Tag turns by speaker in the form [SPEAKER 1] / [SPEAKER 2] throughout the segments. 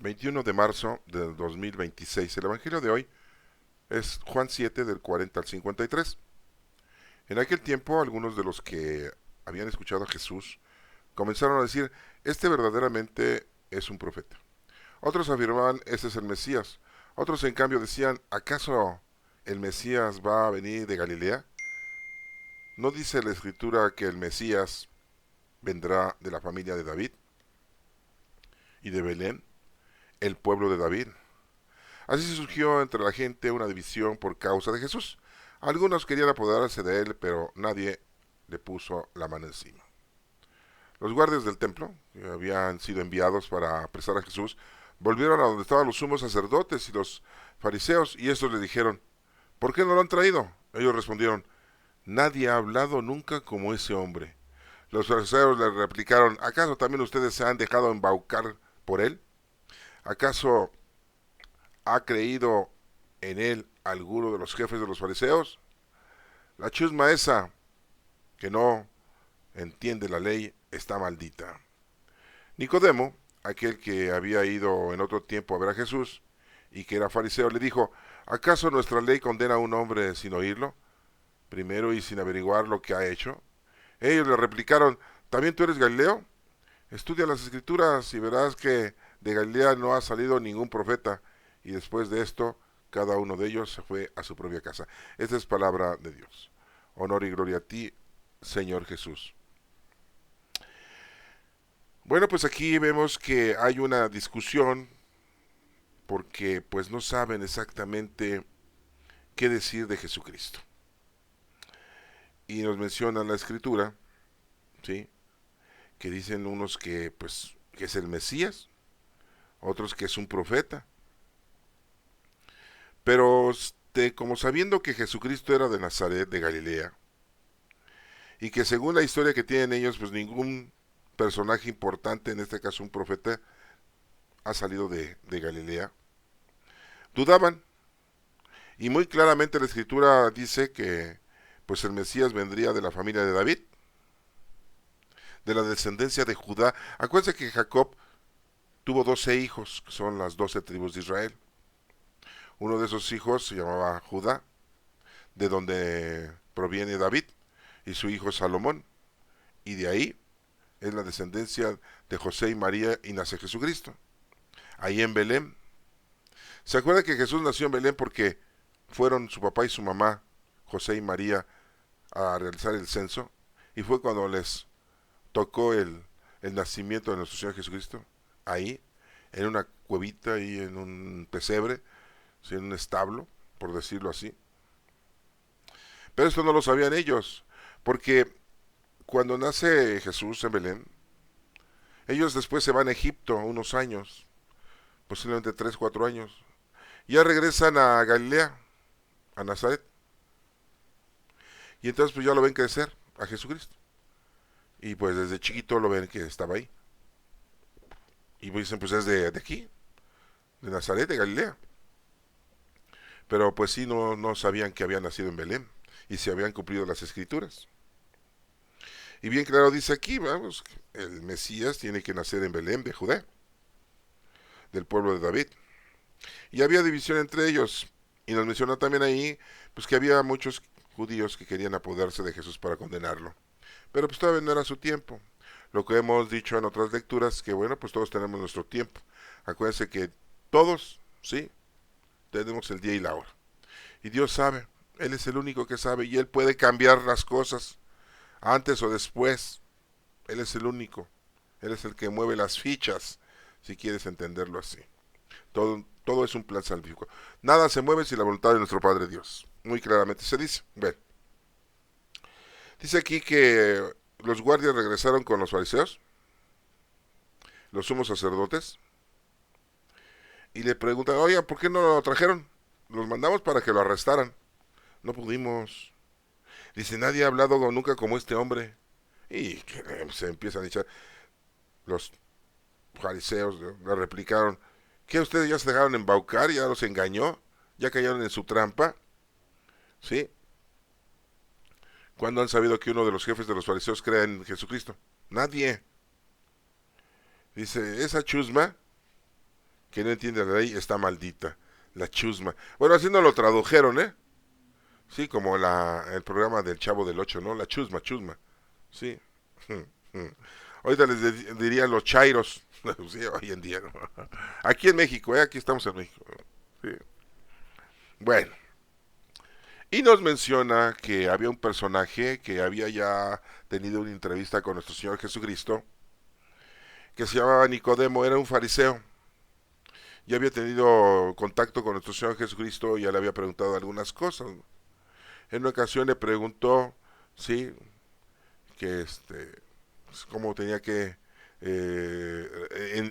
[SPEAKER 1] 21 de marzo del 2026. El Evangelio de hoy es Juan 7 del 40 al 53. En aquel tiempo algunos de los que habían escuchado a Jesús comenzaron a decir, este verdaderamente es un profeta. Otros afirmaban, este es el Mesías. Otros en cambio decían, ¿acaso el Mesías va a venir de Galilea? ¿No dice la escritura que el Mesías vendrá de la familia de David y de Belén, el pueblo de David? Así surgió entre la gente una división por causa de Jesús. Algunos querían apoderarse de él, pero nadie le puso la mano encima. Los guardias del templo, que habían sido enviados para apresar a Jesús, volvieron a donde estaban los sumos sacerdotes y los fariseos, y estos le dijeron, ¿por qué no lo han traído? Ellos respondieron, nadie ha hablado nunca como ese hombre. Los fariseos le replicaron, ¿acaso también ustedes se han dejado embaucar por él? ¿Acaso ha creído en él alguno de los jefes de los fariseos? La chusma esa que no entiende la ley está maldita. Nicodemo, aquel que había ido en otro tiempo a ver a Jesús y que era fariseo, le dijo, ¿acaso nuestra ley condena a un hombre sin oírlo, primero y sin averiguar lo que ha hecho? Ellos le replicaron, ¿también tú eres Galileo? Estudia las escrituras y verás que de Galilea no ha salido ningún profeta. Y después de esto, cada uno de ellos se fue a su propia casa. Esta es palabra de Dios. Honor y gloria a ti, Señor Jesús. Bueno, pues aquí vemos que hay una discusión porque pues no saben exactamente qué decir de Jesucristo. Y nos menciona la escritura, ¿sí? Que dicen unos que pues que es el Mesías, otros que es un profeta. Pero como sabiendo que Jesucristo era de Nazaret, de Galilea, y que según la historia que tienen ellos, pues ningún personaje importante, en este caso un profeta, ha salido de Galilea, dudaban. Y muy claramente la escritura dice que pues el Mesías vendría de la familia de David, de la descendencia de Judá. Acuérdense que Jacob tuvo 12 hijos, que son las 12 tribus de Israel. Uno de esos hijos se llamaba Judá, de donde proviene David y su hijo Salomón. Y de ahí es la descendencia de José y María y nace Jesucristo. Ahí en Belén. ¿Se acuerda que Jesús nació en Belén porque fueron su papá y su mamá, José y María, a realizar el censo? Y fue cuando les tocó el nacimiento de nuestro Señor Jesucristo. Ahí, en una cuevita y en un pesebre, ¿sí? En un establo, por decirlo así. Pero esto no lo sabían ellos, porque cuando nace Jesús en Belén, ellos después se van a Egipto unos años, posiblemente 3, 4 años. Ya regresan a Galilea, a Nazaret, y entonces pues ya lo ven crecer a Jesucristo. Y pues desde chiquito lo ven que estaba ahí. Y pues dicen, pues es de aquí, de Nazaret, de Galilea. Pero pues sí, no sabían que había nacido en Belén y se habían cumplido las escrituras. Y bien claro dice aquí, vamos, el Mesías tiene que nacer en Belén de Judá, del pueblo de David. Y había división entre ellos. Y nos menciona también ahí, pues que había muchos judíos que querían apoderarse de Jesús para condenarlo. Pero pues todavía no era su tiempo. Lo que hemos dicho en otras lecturas, que bueno, pues todos tenemos nuestro tiempo. Acuérdense que todos, sí, tenemos el día y la hora. Y Dios sabe, Él es el único que sabe y Él puede cambiar las cosas antes o después. Él es el único. Él es el que mueve las fichas, si quieres entenderlo así. Todo es un plan salvífico. Nada se mueve sin la voluntad de nuestro Padre Dios. Muy claramente se dice. Bueno, dice aquí que los guardias regresaron con los fariseos, los sumos sacerdotes, y le preguntan, oye, ¿por qué no lo trajeron? Los mandamos para que lo arrestaran. No pudimos. Dice, nadie ha hablado nunca como este hombre. Y se empiezan a echar. Los fariseos, ¿no? Le replicaron, ¿qué ustedes ya se dejaron embaucar? ¿Ya los engañó? ¿Ya cayeron en su trampa? ¿Sí? ¿Cuándo han sabido que uno de los jefes de los fariseos crea en Jesucristo? Nadie. Dice, esa chusma que no entiende la ley está maldita. La chusma. Bueno, así no lo tradujeron, ¿eh? Sí, como el programa del Chavo del Ocho, ¿no? La chusma, chusma. Sí. Ahorita les diría los chairos. Sí, hoy en día, ¿no? Aquí en México, ¿eh? Aquí estamos en México. Sí. Bueno, y nos menciona que había un personaje que había ya tenido una entrevista con nuestro Señor Jesucristo, que se llamaba Nicodemo, era un fariseo. Ya había tenido contacto con nuestro Señor Jesucristo y ya le había preguntado algunas cosas. En una ocasión le preguntó, sí, que pues, cómo tenía que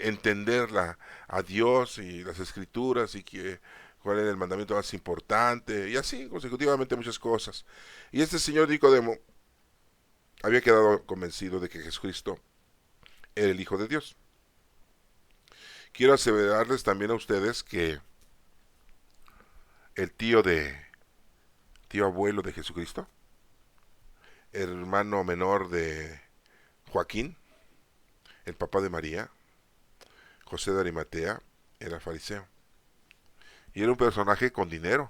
[SPEAKER 1] entenderla a Dios y las escrituras y que cuál era el mandamiento más importante y así consecutivamente muchas cosas. Y este señor Nicodemo había quedado convencido de que Jesucristo era el Hijo de Dios. Quiero aseverarles también a ustedes que el tío abuelo de Jesucristo, hermano menor de Joaquín, el papá de María, José de Arimatea, era fariseo. Y era un personaje con dinero.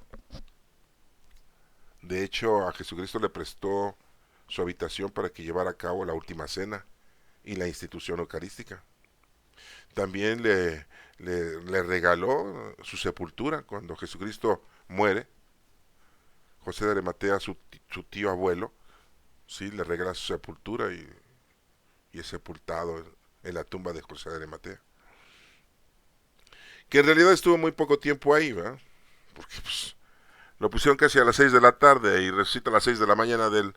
[SPEAKER 1] De hecho, a Jesucristo le prestó su habitación para que llevara a cabo la última cena y la institución eucarística. También le regaló su sepultura cuando Jesucristo muere. José de Arimatea, su tío abuelo, sí, le regala su sepultura y es sepultado en la tumba de José de Arimatea. Que en realidad estuvo muy poco tiempo ahí, ¿verdad? Porque pues, lo pusieron casi a las 6 de la tarde y resucita a las 6 de la mañana del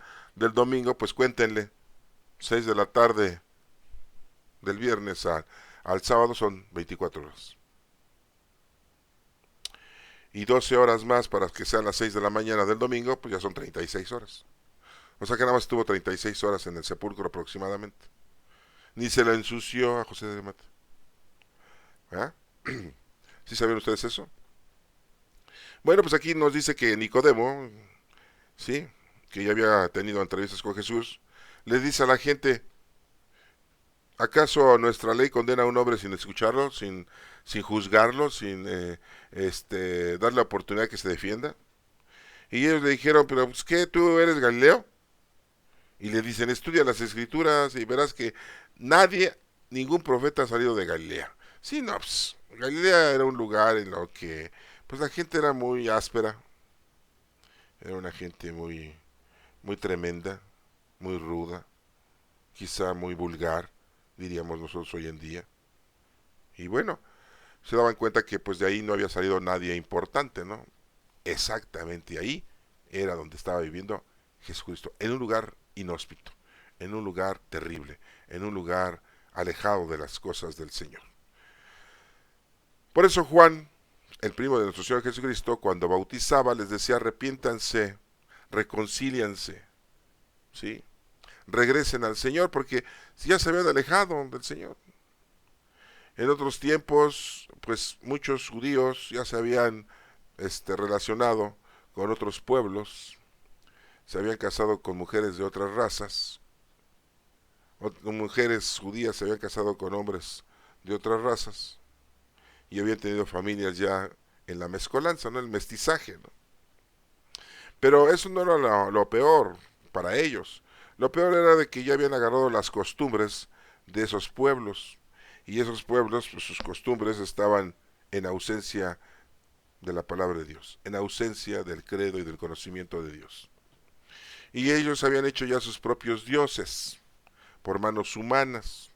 [SPEAKER 1] domingo, pues cuéntenle, 6 de la tarde del viernes al sábado son 24 horas. Y 12 horas más para que sean las 6 de la mañana del domingo, pues ya son 36 horas. O sea que nada más estuvo 36 horas en el sepulcro aproximadamente. Ni se le ensució a José de Mata. ¿Ah? ¿Sí sabían ustedes eso? Bueno, pues aquí nos dice que Nicodemo, sí, que ya había tenido entrevistas con Jesús, le dice a la gente, ¿acaso nuestra ley condena a un hombre sin escucharlo, sin juzgarlo, sin darle la oportunidad que se defienda? Y ellos le dijeron, pero pues, ¿qué? ¿Tú eres Galileo? Y le dicen, estudia las escrituras y verás que nadie, ningún profeta ha salido de Galilea. Sí, no, pues, Galilea era un lugar en lo que pues la gente era muy áspera, era una gente muy tremenda, muy ruda, quizá muy vulgar, diríamos nosotros hoy en día. Y bueno, se daban cuenta que pues de ahí no había salido nadie importante, ¿no? Exactamente ahí era donde estaba viviendo Jesucristo, en un lugar inhóspito, en un lugar terrible, en un lugar alejado de las cosas del Señor. Por eso Juan, el primo de nuestro Señor Jesucristo, cuando bautizaba les decía arrepiéntanse, reconcílianse, ¿sí? Regresen al Señor porque ya se habían alejado del Señor. En otros tiempos, pues muchos judíos ya se habían relacionado con otros pueblos, se habían casado con mujeres de otras razas, mujeres judías se habían casado con hombres de otras razas y habían tenido familias ya en la mezcolanza, ¿no? El mestizaje, ¿no? Pero eso no era lo peor para ellos. Lo peor era de que ya habían agarrado las costumbres de esos pueblos y esos pueblos, pues sus costumbres estaban en ausencia de la palabra de Dios, en ausencia del credo y del conocimiento de Dios. Y ellos habían hecho ya sus propios dioses por manos humanas.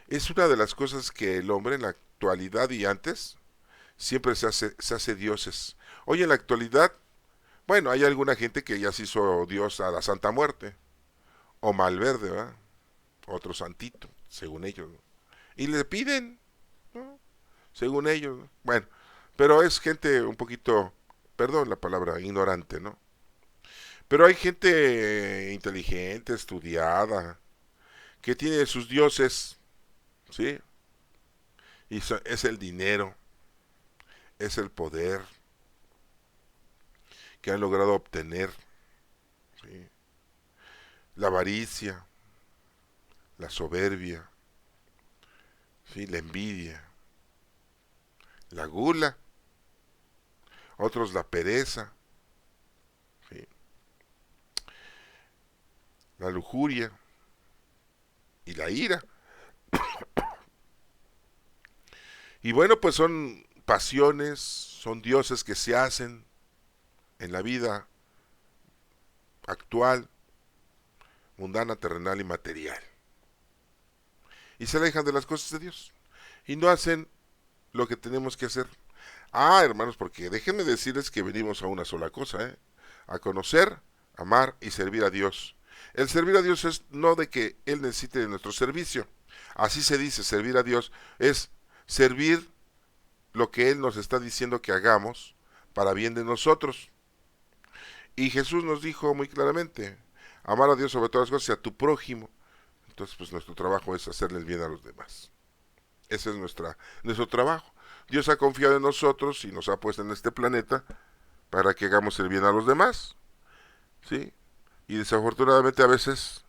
[SPEAKER 1] Es una de las cosas que el hombre en la actualidad y antes siempre se hace dioses. Hoy en la actualidad, bueno, hay alguna gente que ya se hizo dios a la Santa Muerte, o Malverde, ¿verdad? Otro santito, según ellos, ¿no? Y le piden, ¿no? Según ellos, ¿no? Bueno, pero es gente un poquito, perdón la palabra, ignorante, ¿no? Pero hay gente inteligente, estudiada, que tiene sus dioses, ¿sí? Y es el dinero, es el poder que han logrado obtener, ¿sí? La avaricia, la soberbia, ¿sí? La envidia. la gula, otros la pereza, ¿sí? La lujuria y la ira. Y bueno, pues son pasiones, son dioses que se hacen en la vida actual, mundana, terrenal y material. Y se alejan de las cosas de Dios. Y no hacen lo que tenemos que hacer. Ah, hermanos, porque déjenme decirles que venimos a una sola cosa, ¿eh? A conocer, amar y servir a Dios. El servir a Dios es no de que Él necesite de nuestro servicio. Así se dice, servir a Dios es servir lo que Él nos está diciendo que hagamos para bien de nosotros. Y Jesús nos dijo muy claramente, amar a Dios sobre todas las cosas y a tu prójimo. Entonces, pues nuestro trabajo es hacerle el bien a los demás. Ese es nuestro trabajo. Dios ha confiado en nosotros y nos ha puesto en este planeta para que hagamos el bien a los demás, ¿sí? Y desafortunadamente a veces,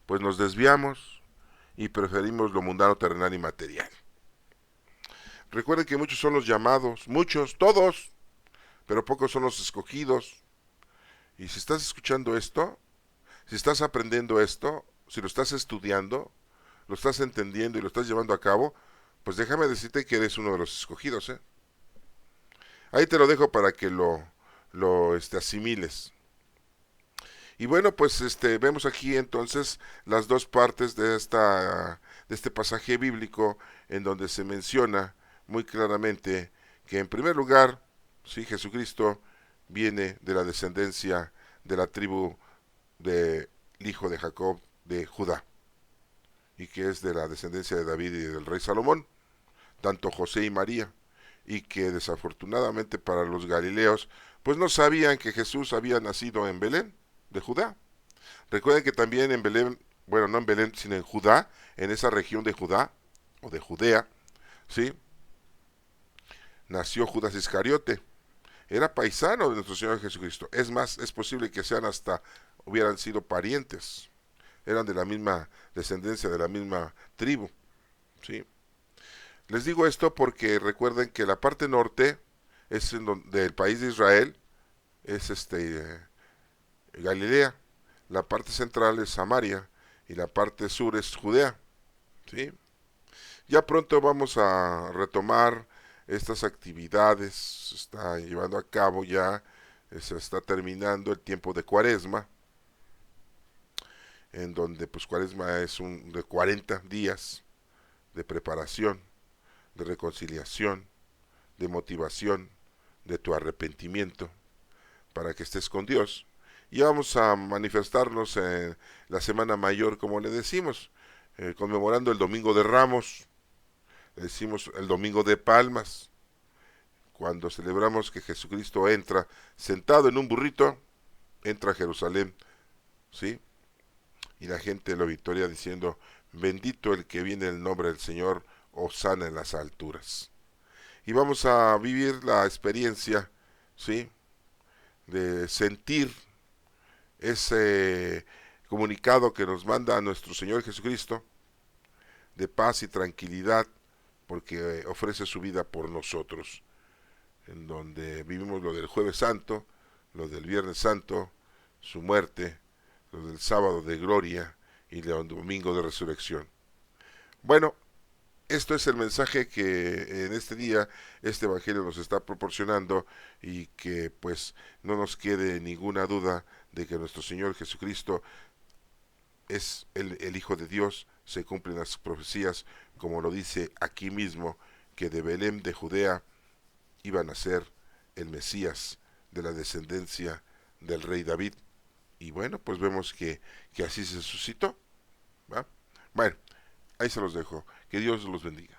[SPEAKER 1] pues nos desviamos y preferimos lo mundano, terrenal y material. Recuerden que muchos son los llamados, muchos, todos, pero pocos son los escogidos. Y si estás escuchando esto, si estás aprendiendo esto, si lo estás estudiando, lo estás entendiendo y lo estás llevando a cabo, pues déjame decirte que eres uno de los escogidos, ¿eh? Ahí te lo dejo para que lo asimiles. Y bueno, pues vemos aquí entonces las dos partes de este pasaje bíblico en donde se menciona muy claramente que en primer lugar, sí, Jesucristo viene de la descendencia de la tribu del hijo de Jacob de Judá y que es de la descendencia de David y del rey Salomón, tanto José y María, y que desafortunadamente para los galileos pues no sabían que Jesús había nacido en Belén de Judá. Recuerden que también en Belén, bueno, no en Belén, sino en Judá, en esa región de Judá, o de Judea, ¿sí? Nació Judas Iscariote. Era paisano de nuestro Señor Jesucristo. Es más, es posible que hubieran sido parientes. Eran de la misma descendencia, de la misma tribu, ¿sí? Les digo esto porque recuerden que la parte norte del país de Israel es Galilea, la parte central es Samaria y la parte sur es Judea, ¿sí? Ya pronto vamos a retomar estas actividades, se está llevando a cabo ya, se está terminando el tiempo de Cuaresma, en donde pues Cuaresma es de 40 días de preparación, de reconciliación, de motivación, de tu arrepentimiento, para que estés con Dios. Y vamos a manifestarnos en la Semana Mayor, como le decimos, conmemorando el Domingo de Ramos, le decimos el Domingo de Palmas, cuando celebramos que Jesucristo entra sentado en un burrito, entra a Jerusalén, ¿sí? Y la gente lo victoria diciendo, bendito el que viene en el nombre del Señor, hosana en las alturas. Y vamos a vivir la experiencia, ¿sí? De sentir ese comunicado que nos manda a nuestro Señor Jesucristo de paz y tranquilidad porque ofrece su vida por nosotros, en donde vivimos lo del Jueves Santo, lo del Viernes Santo, su muerte, lo del sábado de gloria y el domingo de resurrección. Bueno, esto es el mensaje que en este día este evangelio nos está proporcionando y que pues no nos quede ninguna duda de que nuestro Señor Jesucristo es el Hijo de Dios, se cumplen las profecías como lo dice aquí mismo, que de Belén de Judea iba a nacer el Mesías de la descendencia del rey David. Y bueno, pues vemos que así se suscitó, ¿va? Bueno, ahí se los dejo. Que Dios los bendiga.